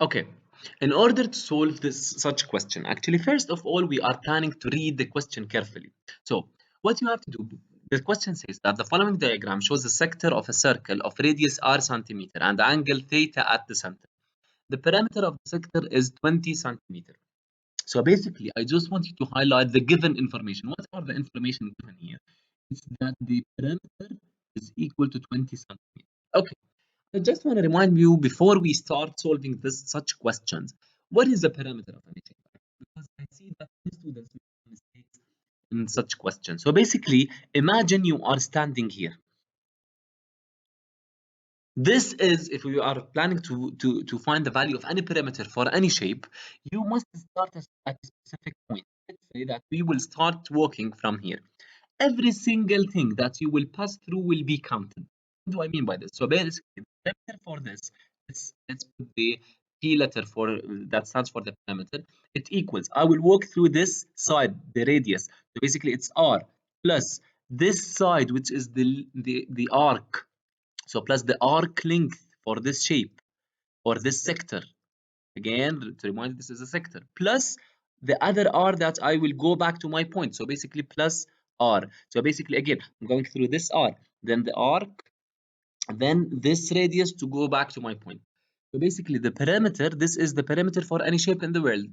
Okay, in order to solve this such question, actually, first of all, we are planning to read the question carefully. So, what you have to do, the question says that the following diagram shows the sector of a circle of radius r centimeter and angle theta at the center. The perimeter of the sector is 20 centimeter. So basically, I just want you to highlight the given information. What are the information given here? It's that the perimeter is equal to 20 centimeters. Okay, I just want to remind you before we start solving this such questions, what is the perimeter of any shape? Because I see that many students make mistakes in such questions. So basically, imagine you are standing here. This is if we are planning to find the value of any perimeter for any shape, you must start at a specific point. Let's say that we will start walking from here. Every single thing that you will pass through will be counted. What do I mean by this? So basically, the perimeter for this, let's put the P letter for that stands for the perimeter. It equals, I will walk through this side, the radius. So basically, it's R plus this side, which is the arc, so plus the arc length for this shape or this sector. Again, to remind you, this is a sector. Plus the other r that I will go back to my point. So basically plus r. So basically, again, I'm going through this r, then the arc, then this radius to go back to my point. So basically, the perimeter, this is the perimeter for any shape in the world.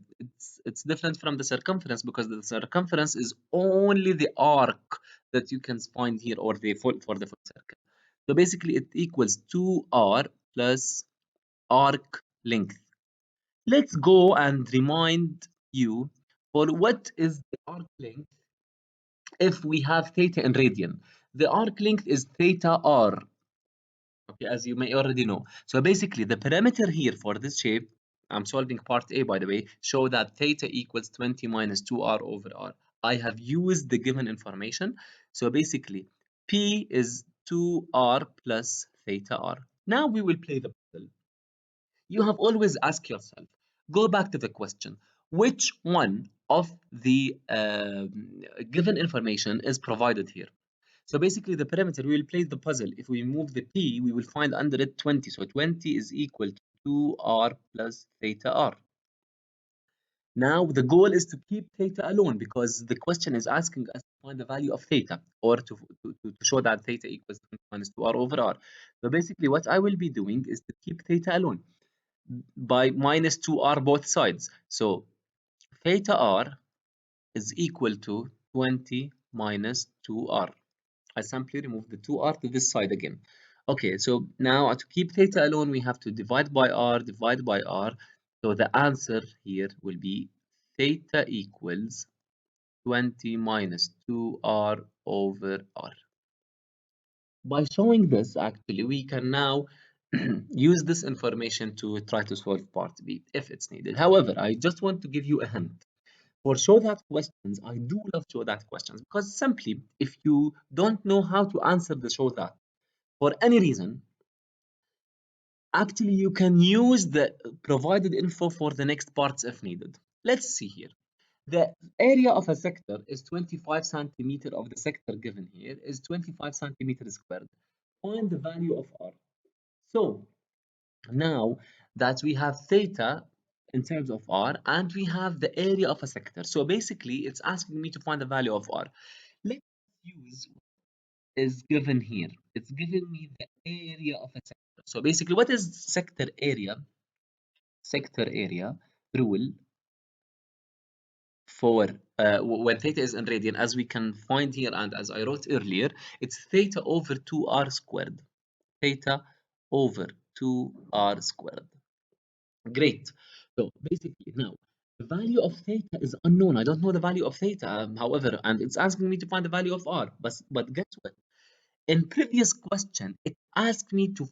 It's different from the circumference because the circumference is only the arc that you can find here, or the full for the full circle. So basically, it equals 2r plus arc length. Let's go and remind you for what is the arc length if we have theta in radian. The arc length is theta r, okay, as you may already know. So basically, the parameter here for this shape, I'm solving part A by the way, show that theta equals 20 minus 2r over r. I have used the given information. So basically, P is 2r plus theta r. Now we will play the puzzle. You have always asked yourself, go back to the question, which one of the given information is provided here? So basically the perimeter, we will play the puzzle. If we move the P, we will find under it 20. So 20 is equal to 2r plus theta r. Now the goal is to keep theta alone because the question is asking us to find the value of theta, or to show that theta equals 20 minus 2r over r. So basically what I will be doing is to keep theta alone by minus 2r both sides. So theta r is equal to 20 minus 2r. I simply remove the 2r to this side again. Okay, so now to keep theta alone, we have to divide by r, divide by r. So the answer here will be theta equals 20 minus 2r over r. By showing this, actually, we can now use this information to try to solve part B if it's needed. However, I just want to give you a hint. For show that questions, I do love show that questions because simply if you don't know how to answer the show that for any reason, actually you can use the provided info for the next parts if needed. Let's see here. The area of a sector is 25 centimeter of the sector given here is 25 centimeters squared. Find the value of r. So now that we have theta in terms of r and we have the area of a sector, so basically it's asking me to find the value of r. Let's use what is given here. It's giving me the area of a sector. So basically, what is sector area? Sector area rule for when theta is in radian, as we can find here and as I wrote earlier, it's theta over 2r squared. Theta over 2r squared. Great. So basically now the value of theta is unknown. I don't know the value of theta, however, and it's asking me to find the value of r. But guess what? In previous question, it asked me to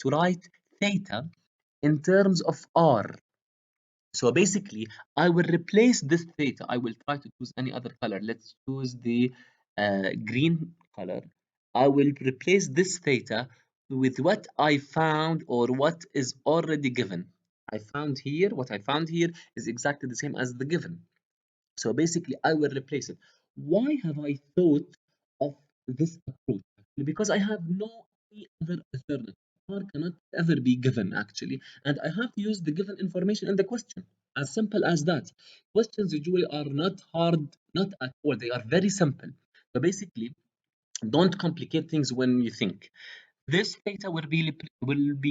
write theta in terms of r. So basically, I will replace this theta. I will try to choose any other color. Let's choose the green color. I will replace this theta with what I found or what is already given. What I found here is exactly the same as the given. So basically, I will replace it. Why have I thought of this approach? Because I have no any other alternative. R cannot ever be given actually, and I have to use the given information in the question. As simple as that. Questions usually are not hard, not at all. They are very simple. So basically, don't complicate things when you think. This theta will be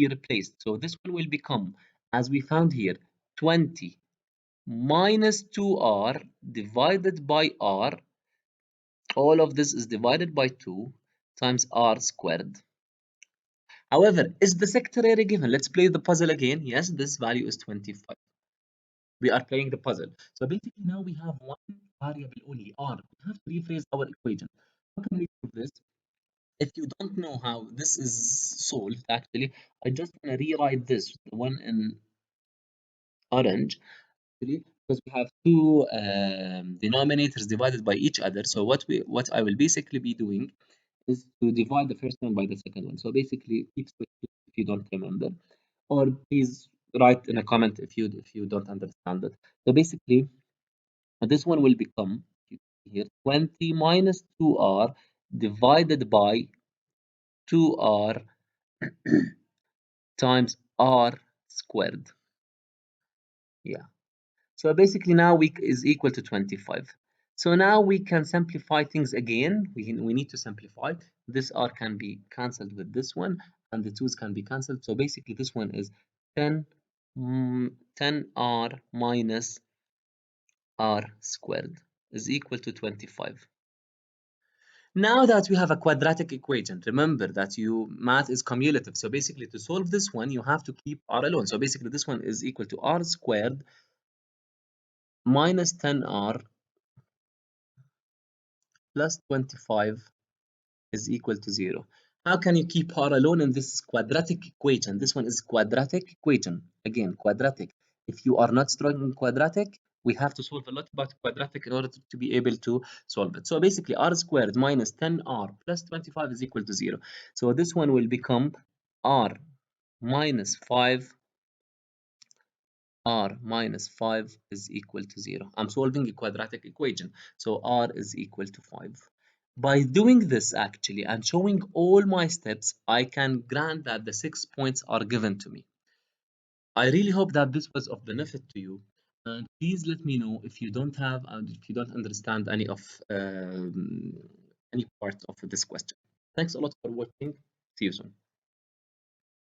replaced. So this one will become, as we found here, 20 minus 2r divided by r. All of this is divided by 2 times r squared. However, is the sector area given? Let's play the puzzle again. Yes, this value is 25. We are playing the puzzle. So basically now we have one variable only, r. We have to rephrase our equation. How can we do this? If you don't know how this is solved, actually, I just want to rewrite this, the one in orange, actually, because we have two denominators divided by each other. So what I will basically be doing is to divide the first one by the second one. So basically, keep switching if you don't remember, or please write in a comment if you don't understand it. So basically, this one will become here 20 minus 2r divided by 2r times r squared. Yeah. So basically now we is equal to 25. So now we can simplify things again. We need to simplify. This r can be cancelled with this one, and the 2's can be cancelled. So basically this one is 10, 10r minus r squared is equal to 25. Now that we have a quadratic equation, remember that math is cumulative. So basically to solve this one, you have to keep r alone. So basically this one is equal to r squared minus 10r plus 25 is equal to 0. How can you keep r alone in this quadratic equation? This one is quadratic equation. Again, quadratic. If you are not strong in quadratic, we have to solve a lot about quadratic in order to be able to solve it. So basically, r squared minus 10r plus 25 is equal to 0. So this one will become r minus 5 r minus 5 is equal to 0. I'm solving a quadratic equation, so r is equal to 5. By doing this actually and showing all my steps, I can grant that the 6 points are given to me. I really hope that this was of benefit to you. And please let me know if you don't have and if you don't understand any part of this question. Thanks a lot for watching. See you soon.